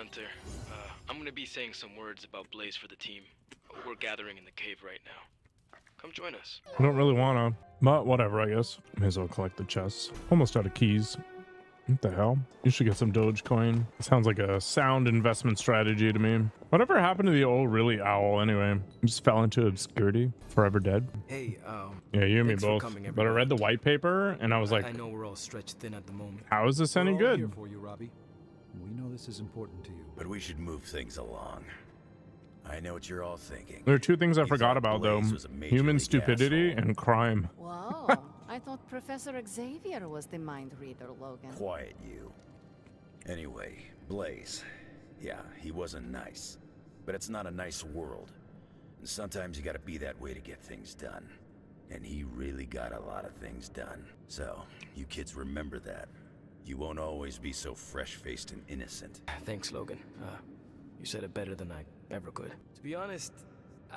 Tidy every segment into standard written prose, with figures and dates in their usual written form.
Hunter. I'm gonna be saying some words about Blaze for the team. We're gathering in the cave right now. Come join us. I don't really wanna, but whatever, I guess. May as well collect the chests. Almost out of keys. What the hell? You should get some Dogecoin. Sounds like a sound investment strategy to me. Whatever happened to the old really owl anyway? Just fell into obscurity, forever dead. Hey, yeah, you and me thanks for both. coming, But I read the everybody. white paper and I was like, I know we're all stretched thin at the moment. how is this any We're all good? here for you, Robbie. We know this is important to you. But we should move things along. I know what you're all thinking. There are two things I You forgot thought about though. Blaze was a major Human league stupidity asshole. and crime. Whoa, I thought Professor Xavier was the mind reader, Logan. Quiet, you. Anyway, Blaze. Yeah, he wasn't nice. But it's not a nice world. And sometimes you gotta be that way to get things done. And he really got a lot of things done. So, you kids remember that. You won't always be so fresh-faced and innocent. Thanks, Logan. You said it better than I ever could. To be honest,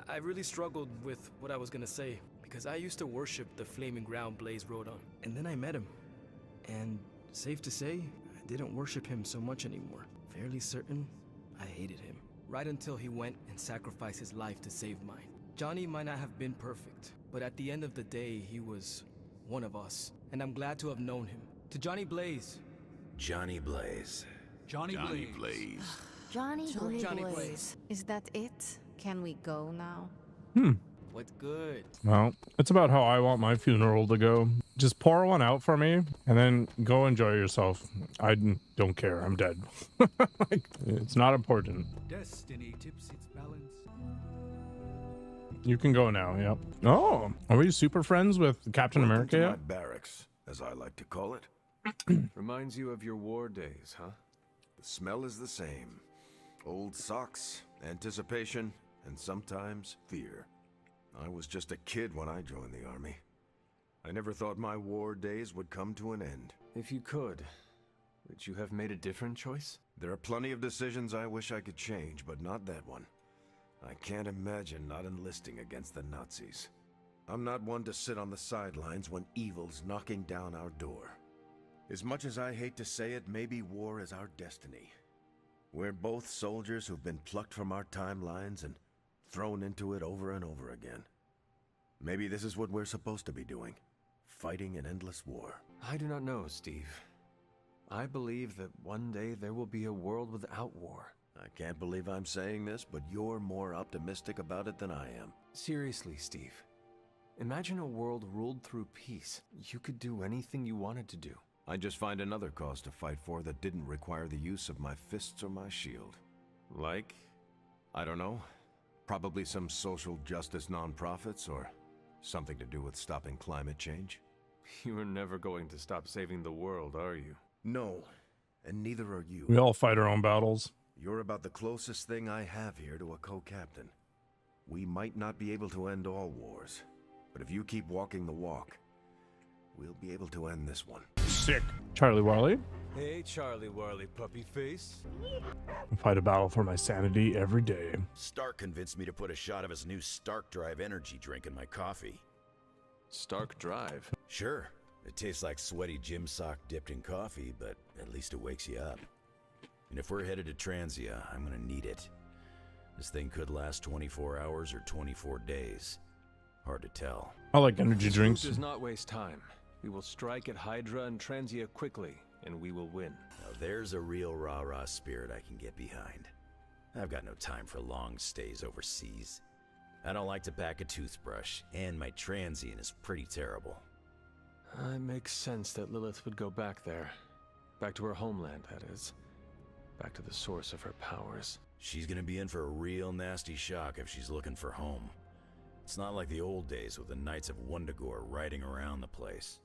I really struggled with what I was gonna say, because I used to worship the flaming ground Blaze rode on. And then I met him. And safe to say, I didn't worship him so much anymore. Fairly certain, I hated him. Right until he went and sacrificed his life to save mine. Johnny might not have been perfect, but at the end of the day, he was one of us. And I'm glad to have known him. To Johnny Blaze. Johnny Blaze. Johnny Blaze. Johnny Blaze. Johnny Blaze. Is that it? Can we go now? What's good? Well, it's about how I want my funeral to go. Just pour one out for me and then go enjoy yourself. I don't care. I'm dead. Like, it's not important. Destiny tips its balance. You can go now. Yep. Oh, are we super friends with Captain America Welcome to yet? my barracks, as I like to call it. Reminds you of your war days, huh? The smell is the same. Old socks, anticipation, and sometimes fear. I was just a kid when I joined the army. I never thought my war days would come to an end. If you could you have made a different choice? There are plenty of decisions I wish I could change, but not that one. I can't imagine not enlisting against the Nazis. I'm not one to sit on the sidelines when evil's knocking down our door. As much as I hate to say it, maybe war is our destiny. We're both soldiers who've been plucked from our timelines and thrown into it over and over again. Maybe this is what we're supposed to be doing. Fighting an endless war. I do not know, Steve. I believe that one day there will be a world without war. I can't believe I'm saying this, but you're more optimistic about it than I am. Seriously, Steve. Imagine a world ruled through peace. You could do anything you wanted to do. I'd just find another cause to fight for that didn't require the use of my fists or my shield. Like, I don't know, probably some social justice nonprofits or something to do with stopping climate change. You are never going to stop saving the world, are you? No, and neither are you. We all fight our own battles. You're about the closest thing I have here to a co-captain. We might not be able to end all wars, but if you keep walking the walk, we'll be able to end this one. Sick. Charlie Warley. Hey, Charlie Warley puppy face. I fight a battle for my sanity every day. Stark convinced me to put a shot of his new Stark Drive energy drink in my coffee. Stark Drive. Sure, it tastes like sweaty gym sock dipped in coffee, but at least it wakes you up. And if we're headed to Transia, I'm gonna need it. This thing could last 24 hours or 24 days. Hard to tell. I like energy drinks. Does not waste time. We will strike at Hydra and Transia quickly, and we will win. Now there's a real rah-rah spirit I can get behind. I've got no time for long stays overseas. I don't like to pack a toothbrush, and my transient is pretty terrible. It makes sense that Lilith would go back there. Back to her homeland, that is. Back to the source of her powers. She's gonna be in for a real nasty shock if she's looking for home. It's not like the old days with the Knights of Wundagore riding around the place.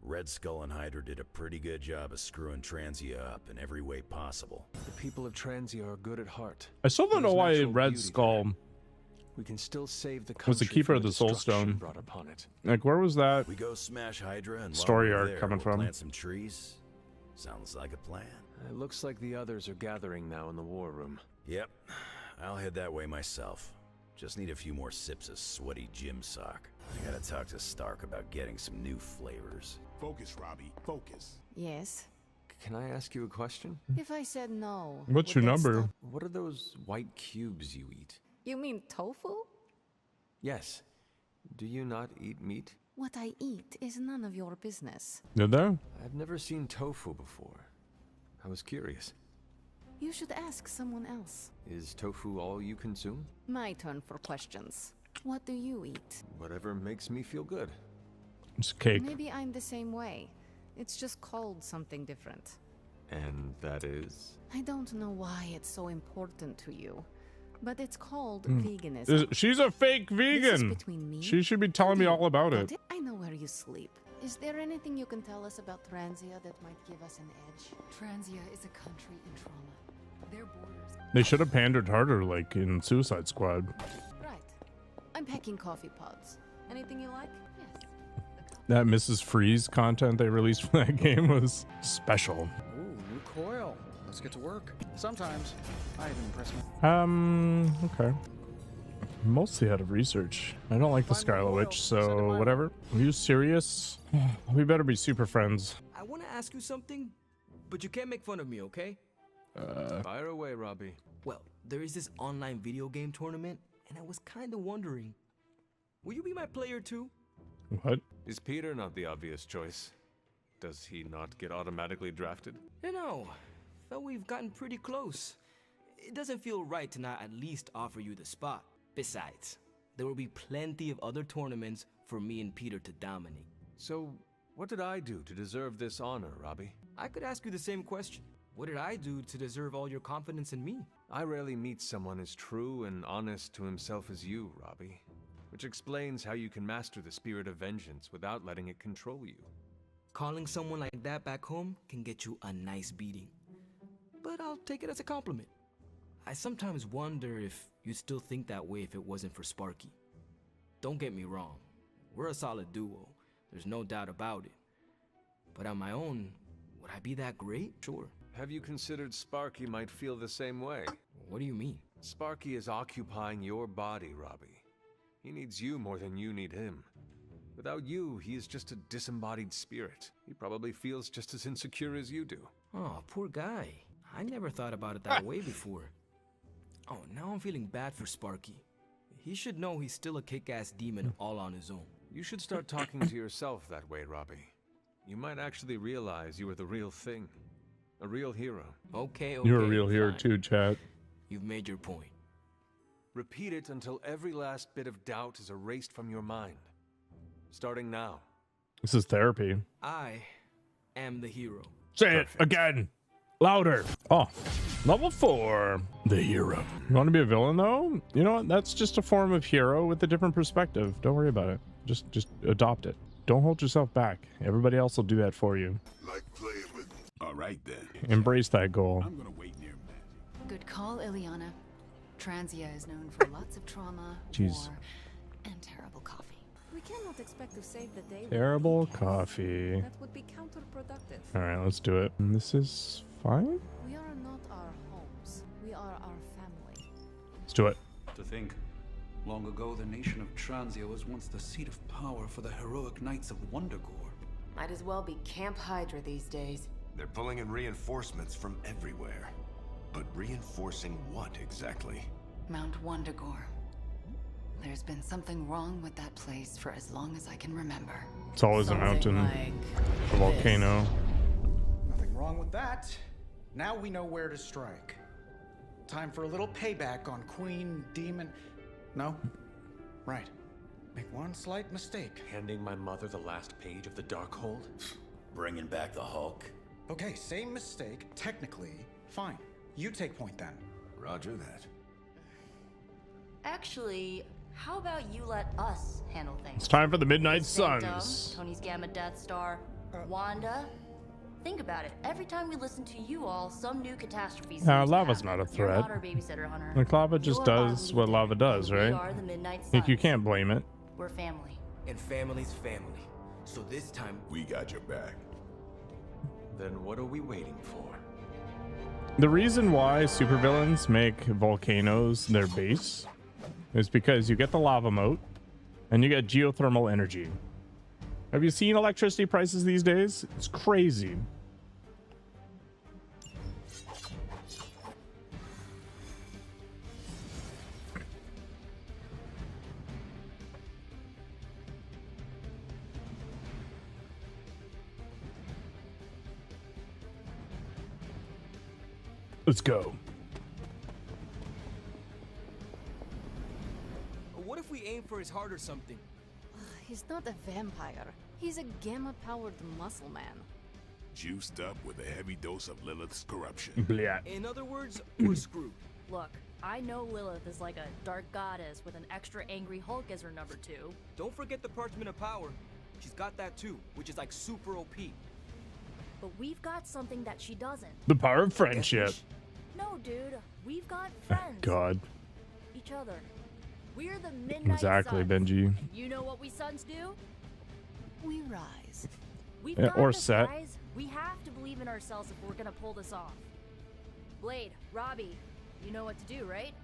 Red Skull and Hydra did a pretty good job of screwing Transia up in every way possible. The people of Transia are good at heart. I still don't know There's why natural Red beauty Skull there. We can still save the country was the keeper from of the Soul destruction Stone. brought upon it. Like, where was that? We go smash Hydra and Story while we're arc there, coming we'll from. plant some trees. Sounds like a plan. It looks like the others are gathering now in the war room. Yep, I'll head that way myself. Just need a few more sips of sweaty gym sock. I gotta talk to Stark about getting some new flavors. Focus, Robbie. Focus. Yes. can I ask you a question? If I said no, What's would your that number? stop- What are those white cubes you eat? You mean tofu? Yes. Do you not eat meat? What I eat is none of your business. Did they? I've never seen tofu before. I was curious. You should ask someone else. Is tofu all you consume? My turn for questions. What do you eat? Whatever makes me feel good. It's cake. Maybe I'm the same way. It's just called something different. And that is? I don't know why it's so important to you, but it's called veganism. She's a fake This is vegan. between me She should be telling me all about it. I know where you sleep. Is there anything you can tell us about Transia that might give us an edge? Transia is a country in trauma. Their borders. They should have pandered harder, like in Suicide Squad. Right. I'm packing coffee pods. Anything you like? Yes. That Mrs. Freeze content they released for that game was special. Ooh, new coil. Let's get to work. Sometimes I even impress me. Okay. Mostly out of research. I don't like the Scarlet Witch, so whatever. Are you serious? We better be super friends. I want to ask you something, but you can't make fun of me, okay? Fire away, Robbie. Well, there is this online video game tournament, and I was kind of wondering, will you be my player too? What? Is Peter not the obvious choice? Does he not get automatically drafted? You know, felt we've gotten pretty close. It doesn't feel right to not at least offer you the spot. Besides, there will be plenty of other tournaments for me and Peter to dominate. So, what did I do to deserve this honor, Robbie? I could ask you the same question. What did I do to deserve all your confidence in me? I rarely meet someone as true and honest to himself as you, Robbie. Which explains how you can master the spirit of vengeance without letting it control you. Calling someone like that back home can get you a nice beating. But I'll take it as a compliment. I sometimes wonder if you'd still think that way if it wasn't for Sparky. Don't get me wrong. We're a solid duo. There's no doubt about it. But on my own, would I be that great? Sure. Have you considered Sparky might feel the same way? What do you mean? Sparky is occupying your body, Robbie. He needs you more than you need him. Without you, he is just a disembodied spirit. He probably feels just as insecure as you do. Oh, poor guy. I never thought about it that way before. Oh, now I'm feeling bad for Sparky. He should know he's still a kick-ass demon all on his own. You should start talking to yourself that way, Robbie. You might actually realize you are the real thing. A real hero. Okay, You're a real hero fine. too, chat. You've made your point. Repeat it until every last bit of doubt is erased from your mind. Starting now. This is therapy. I am the hero. Say it again. Louder. Oh, level 4. The hero. You want to be a villain though? You know what? That's just a form of hero with a different perspective. Don't worry about it. Just adopt it. Don't hold yourself back. Everybody else will do that for you. Like playing with. All right then. Embrace that goal. I'm gonna wait near magic. Good call, Ileana. Transia is known for lots of trauma, Jeez. war, and terrible coffee. We cannot expect to save the day. with Terrible weekends. coffee. That would be counterproductive. All right, let's do it. This is fine. We are not our homes. We are our family. Let's do it. To think, long ago the nation of Transia was once the seat of power for the heroic knights of Wondergore. Might as well be Camp Hydra these days. They're pulling in reinforcements from everywhere. But reinforcing what exactly? Mount Wondergore. There's been something wrong with that place for as long as I can remember. It's always a mountain, a volcano. Nothing wrong with that. Now we know where to strike. Time for a little payback on Queen Demon. No? Right. Make one slight mistake. Handing my mother the last page of the Darkhold? Bringing back the Hulk. Okay, same mistake. Technically, fine. You take point then. Roger that. Actually, how about you let us handle things? It's time for the Midnight Sanctum, Suns. Tony's Gamma Death Star, Wanda. Think about it. Every time we listen to you all, some new catastrophe seems to Lava's happen. not a You're threat. not our babysitter, Hunter. Like lava just You're our does what leader, lava does, and right? We are the Midnight Like you Suns. can't blame it. We're family. And family's family. So this time, We got your back. Then what are we waiting for? The reason why supervillains make volcanoes their base is because you get the lava moat and you get geothermal energy. Have you seen electricity prices these days? It's crazy. Let's go. What if we aim for his heart or something? He's not a vampire. He's a gamma-powered muscle man. Juiced up with a heavy dose of Lilith's corruption. Blah. In other words, we're screwed. Look, I know Lilith is like a dark goddess with an extra angry Hulk as her number 2. Don't forget the Parchment of Power. She's got that too, which is like super OP. But we've got something that she doesn't. The power of friendship. No, dude. We've got friends. God. Each other. We're the Midnight Exactly, Suns. Benji. And you know what we Suns do? We rise. We've Yeah, got or this, set. guys. We have to believe in ourselves if we're gonna pull this off. Blade, Robbie, you know what to do, right?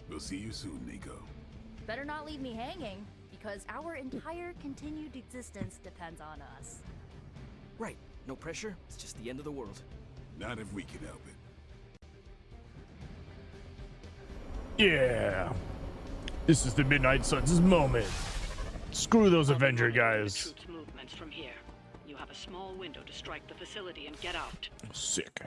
We'll see you soon, Nico. Better not leave me hanging, because our entire continued existence depends on us. Right. No pressure. It's just the end of the world. Not if we can help it. Yeah. This is the Midnight Suns' moment. Screw those Avenger The guys. troops' movements from here. You have a small window to strike the facility and get out. Sick.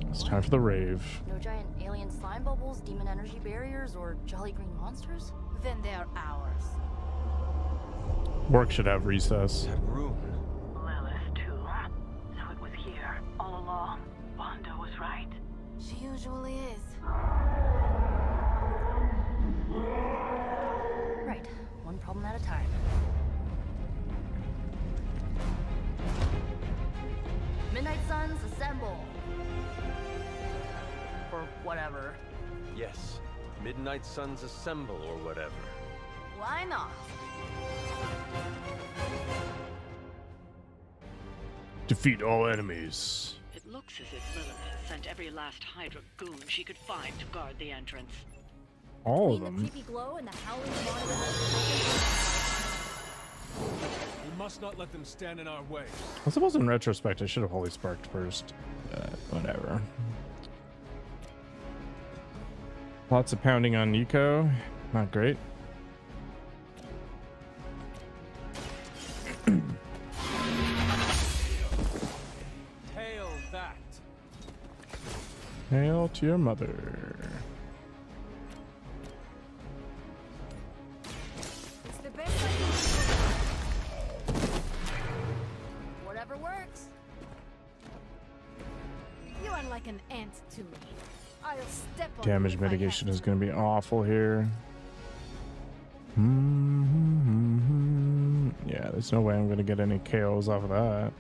It's time for the rave. No giant alien slime bubbles, demon energy barriers, or jolly green monsters? Then they're ours. Work should have recess. That room. Lilith, too. So it was here, all along. Wanda was right. She usually is. Right. One problem at a time. Midnight Suns, assemble! Or whatever. Yes. Midnight Suns assemble or whatever. Why not? Defeat all enemies. It looks as if Lilith has sent every last Hydra goon she could find to guard the entrance. All of Between the them. creepy glow and the howling monitor. We must not let them stand in our way. I suppose in retrospect I should have Holy Sparked first. Whatever. Lots of pounding on Nico. Not great. Hail that. Hail to your mother. It's the best I can Whatever works. do. You are like an ant to me. I'll step on Damage you if I mitigation have is to. going to be awful here. Yeah, there's no way I'm going to get any KOs off of that.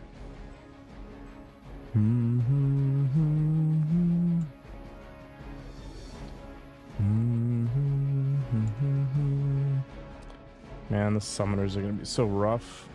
Man, the summoners are going to be so rough.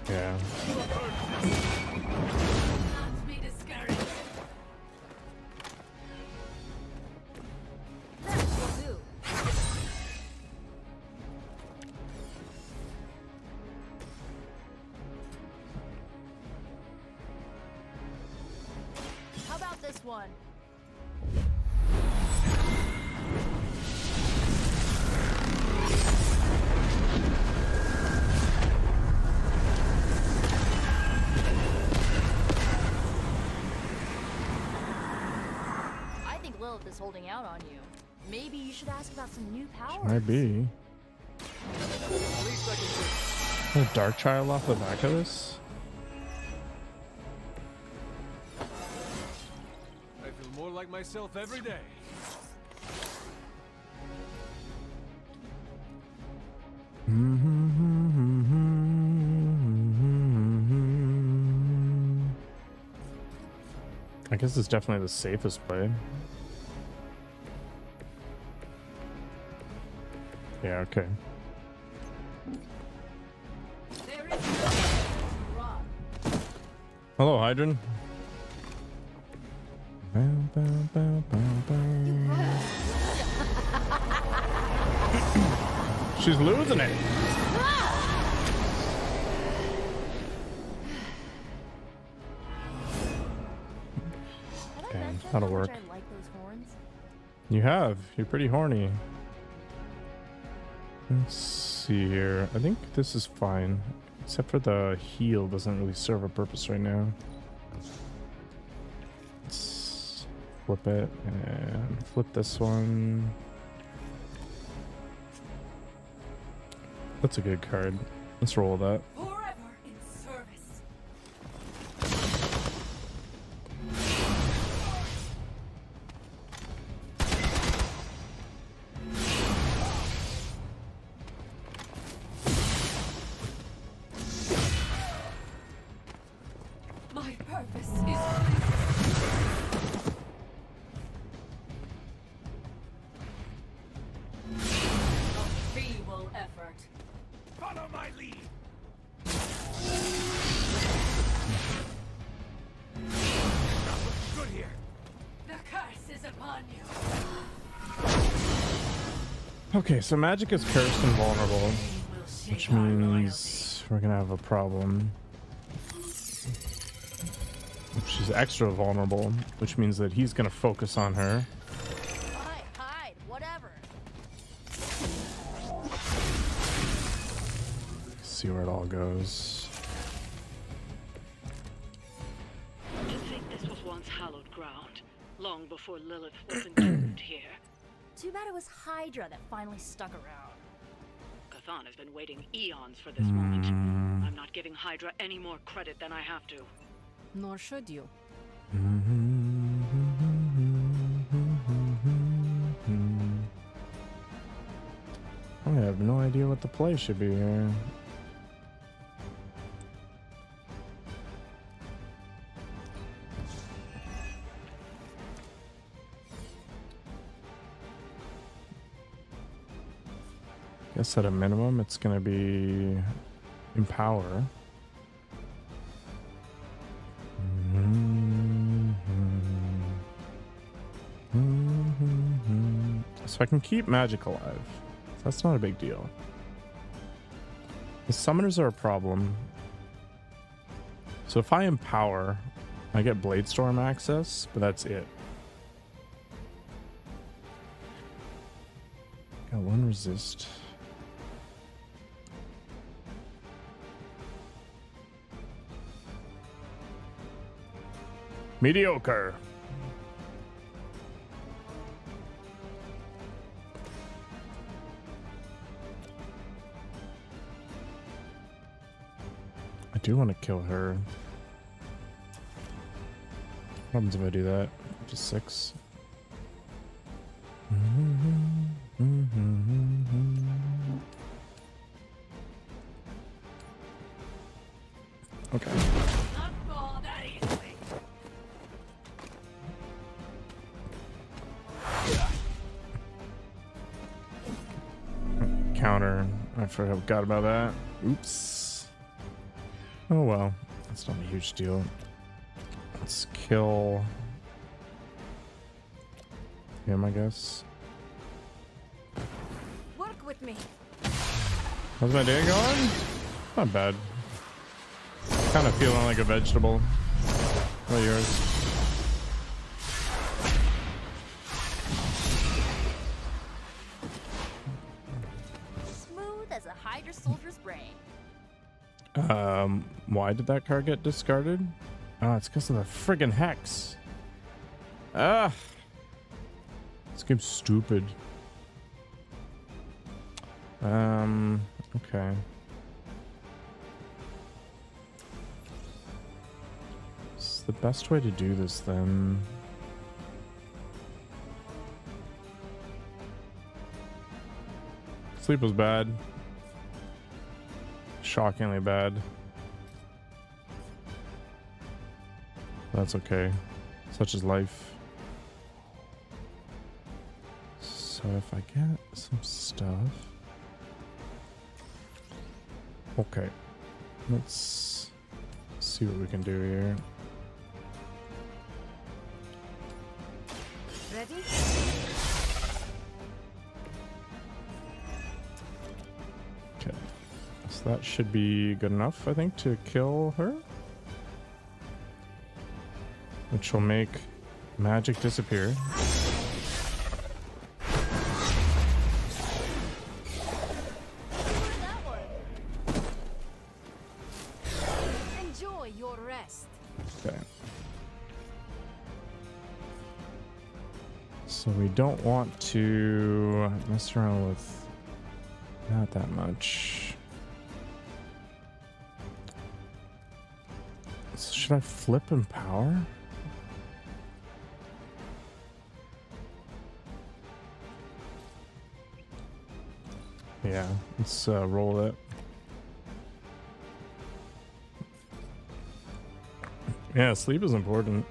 Yeah. Not be discouraged. That will do. How about this one? I think Lilith is holding out on you. Maybe you should ask about some new powers. Might be. Least I can do. A Dark Child off the back of this? I feel more like myself every day. I guess it's definitely the safest play. Yeah, okay. There is no Hello, Hydran. Bow, bow, bow, bow, bow. She's losing it. Okay, that'll work. I like those horns. You have. You're pretty horny. Let's see here. I think this is fine. Except for the heal doesn't really serve a purpose right now. Let's flip it and flip this one. That's a good card. Let's roll that. Forever in service. My purpose is a feeble effort. Follow my lead. Not looking good here. The curse is upon you. Okay, so magic is cursed and vulnerable, which means we're gonna have a problem. She's extra vulnerable, which means that he's gonna focus on her. Hide, whatever. See where it all goes. To think this was once hallowed ground, long before Lilith was entombed here. Too bad it was Hydra that finally stuck around. Cathan has been waiting eons for this moment. I'm not giving Hydra any more credit than I have to. Nor should you. I have no idea what the play should be here. Guess at a minimum it's gonna be empower. So I can keep magic alive. So that's not a big deal. The summoners are a problem. So if I empower, I get Bladestorm access, but that's it. Got one resist. Mediocre. I do want to kill her. What happens if I do that? Just 6. Okay. Counter. I forgot about that. Oops. Oh well. That's not a huge deal. Let's kill him, I guess. Work with me. How's my day going? Not bad. Kind of feeling like a vegetable. What yours? Smooth as a Hydra soldier's brain. Why did that card get discarded? Oh, it's because of the friggin' hex. Ah, this game's stupid. Okay. What's the best way to do this then? Sleep was bad. Shockingly bad. That's okay. Such is life. So if I get some stuff. Okay. Let's see what we can do here. Ready? Okay. So that should be good enough, I think, to kill her. Which will make magic disappear. Enjoy your rest. Okay. So we don't want to mess around with not that much. So should I flip and power? Yeah, let's roll it. Yeah, sleep is important.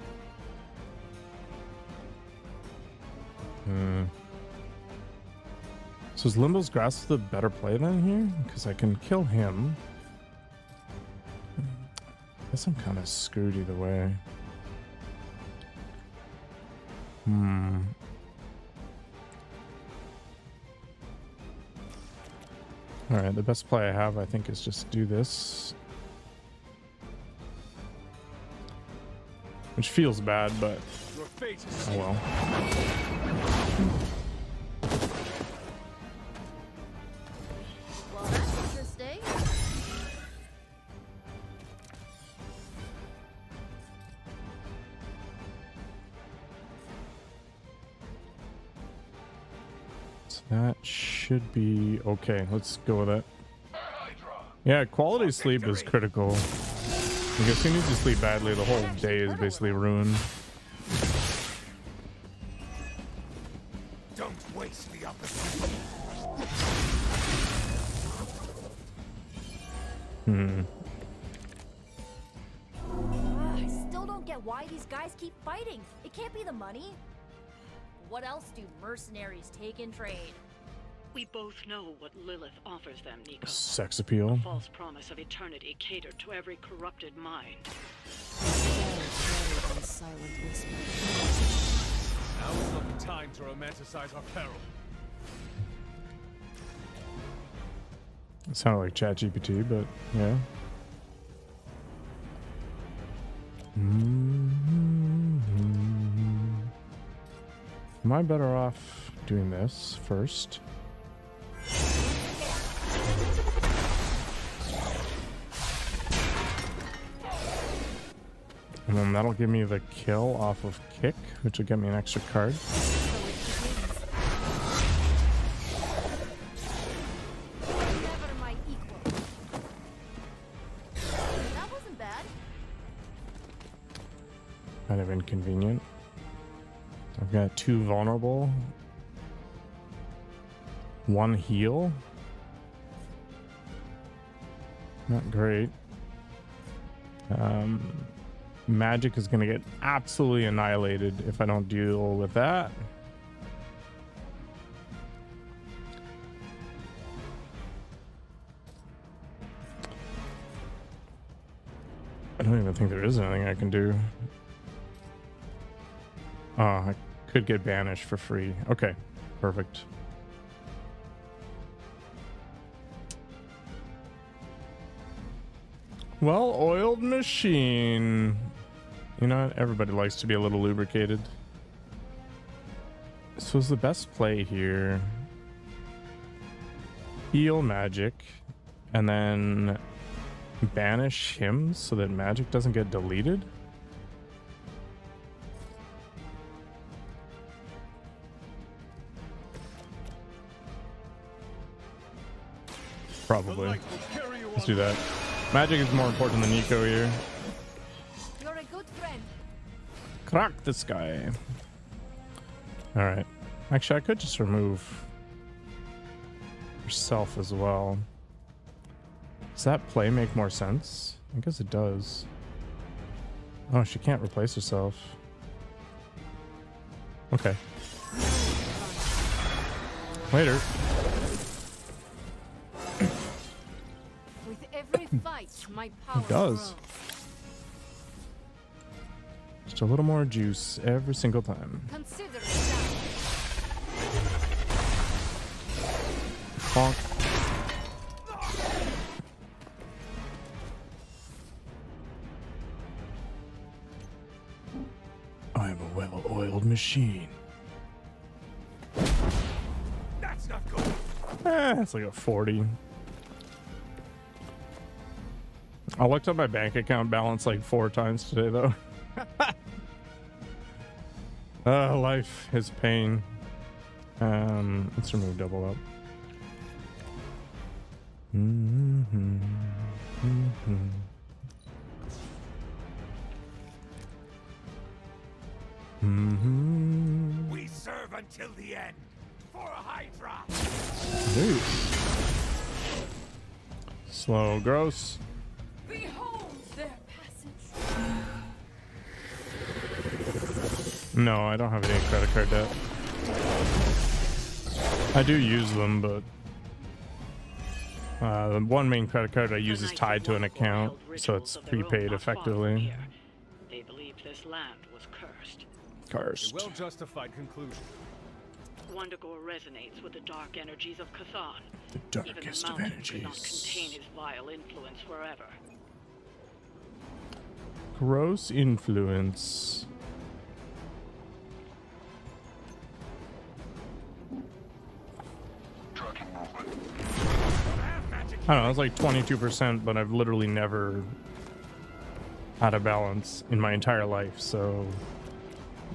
So is Limbo's Grasp the better play than here? Because I can kill him. I guess I'm kind of screwed either way. Alright, the best play I have, I think, is just do this. Which feels bad, but oh well. Well, that's interesting. So that should be okay. Let's go with it. Yeah, quality sleep is critical. Because if you need to sleep badly, the whole day is basically ruined. Don't waste the opportunity. I still don't get why these guys keep fighting. It can't be the money. What else do mercenaries take in trade? We both know what Lilith offers them, Nico. Sex appeal. A false promise of eternity catered to every corrupted mind. Silent whisper. Now's not the time to romanticize our peril. It sounded like ChatGPT, but yeah. Am I better off doing this first? And then that'll give me the kill off of kick, which will get me an extra card. Never my equal. That wasn't bad. Kind of inconvenient. I've got 2 vulnerable. 1 heal. Not great. Magic is going to get absolutely annihilated if I don't deal with that. I don't even think there is anything I can do. Oh, I could get banished for free. Okay, perfect. Well-oiled machine. You know what? Everybody likes to be a little lubricated. So is the best play here heal magic and then banish him so that magic doesn't get deleted? Probably. Let's do that. Magic is more important than Nico here. You're a good friend. Crack this guy. Alright. Actually, I could just remove herself as well. Does that play make more sense? I guess it does. Oh, she can't replace herself. Okay. Later. With every fight, my power does. grows. Just a little more juice every single time. Consider it done. Bonk. I am a well-oiled machine. That's not good. It's like a 40. I looked up my bank account balance like 4 times today, though. Life is pain. Let's remove double up. We serve until the end for a Hydra. Dude. Slow, gross. Behold their passage. No, I don't have any credit card debt. I do use them, but the one main credit card I use is tied to an account, so it's prepaid effectively. They believed this land was cursed. Cursed. A well-justified conclusion. Wundagore resonates with the dark energies of Cathan. The darkest of Even the mountain could not energies. contain his vile influence forever. Gross influence. I don't know, it's like 22%, but I've literally never had a balance in my entire life, so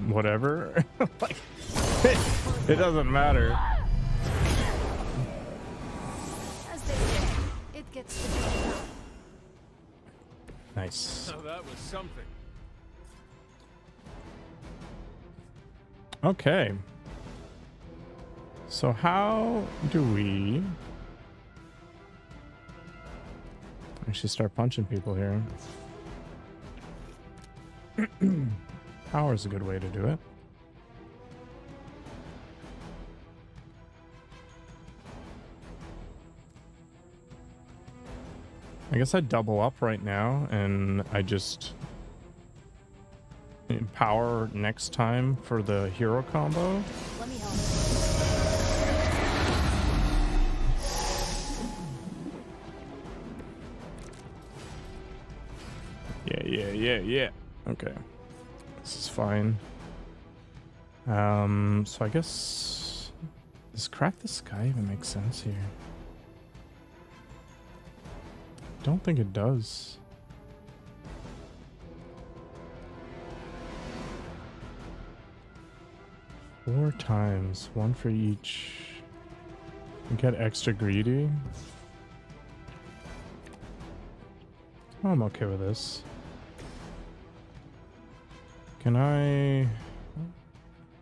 whatever. Like, it doesn't matter. As they say, it gets to be done. Nice. So that was something. Okay. So how do we actually start punching people here? Power is a good way to do it. I guess I double up right now and I just power next time for the hero combo. Let me help. Yeah. Okay. This is fine. So I guess does crack the sky even make sense here? Don't think it does. Four times, one for each. We get extra greedy. Oh, I'm okay with this. Can I...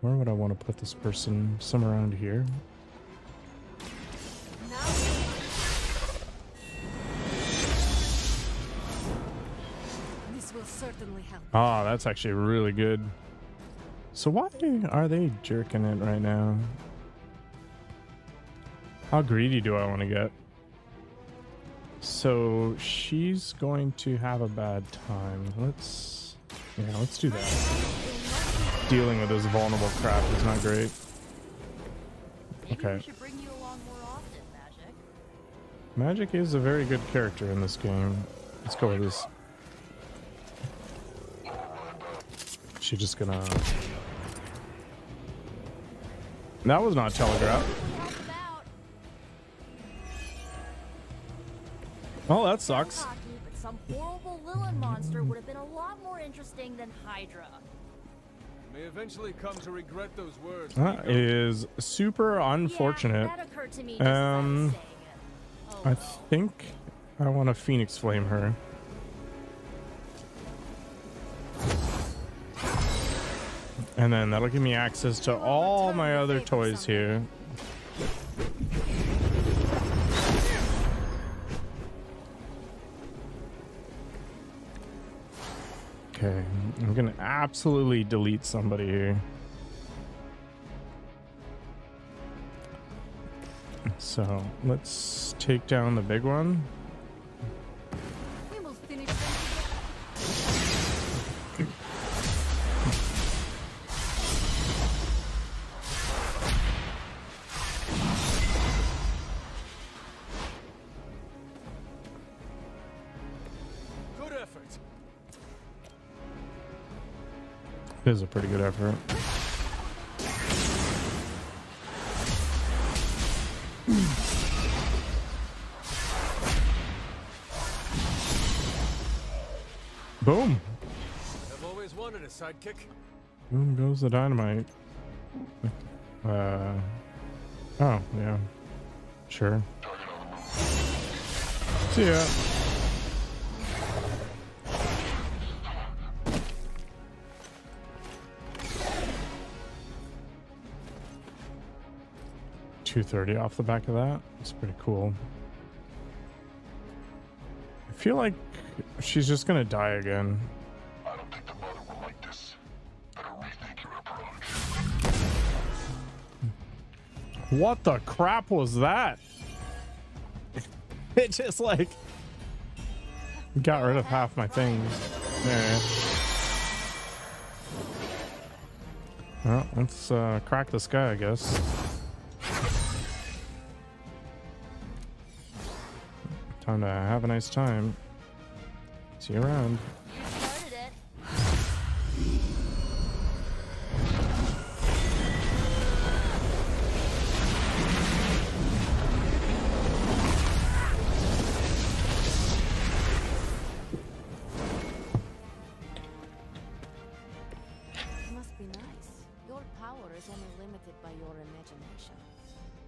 Where would I want to put this person? Somewhere around here? This will certainly help. Ah, that's actually really good. So why are they jerking it right now? How greedy do I want to get? So she's going to have a bad time. Let's do that. Dealing with this vulnerable crap is not great. Okay. We should bring you along more often, Magic. Magic is a very good character in this game. Let's go with this. She's just gonna... That was not telegraphed. Oh, that sucks. But some horrible Lilith monster would have been a lot more interesting than Hydra. You may eventually come to regret those words. That is super unfortunate. Yeah, that occurred to me just as I was saying it. Oh, I think I want to Phoenix Flame her. And then that'll give me access to all my other toys here. Okay, I'm gonna absolutely delete somebody here. So let's take down the big one. We will finish them It is a pretty good effort. Boom. I've always wanted a sidekick. Boom goes the dynamite. Oh, yeah. Sure. See ya. $230 off the back of that. It's pretty cool. I feel like she's just gonna die again. I don't think the mother will like this. Better rethink your approach. What the crap was that? It just like got rid of half my things. Yeah. Well, let's crack this guy, I guess. Time to have a nice time. See you around. You started it. Must be nice. Your power is only limited by your imagination.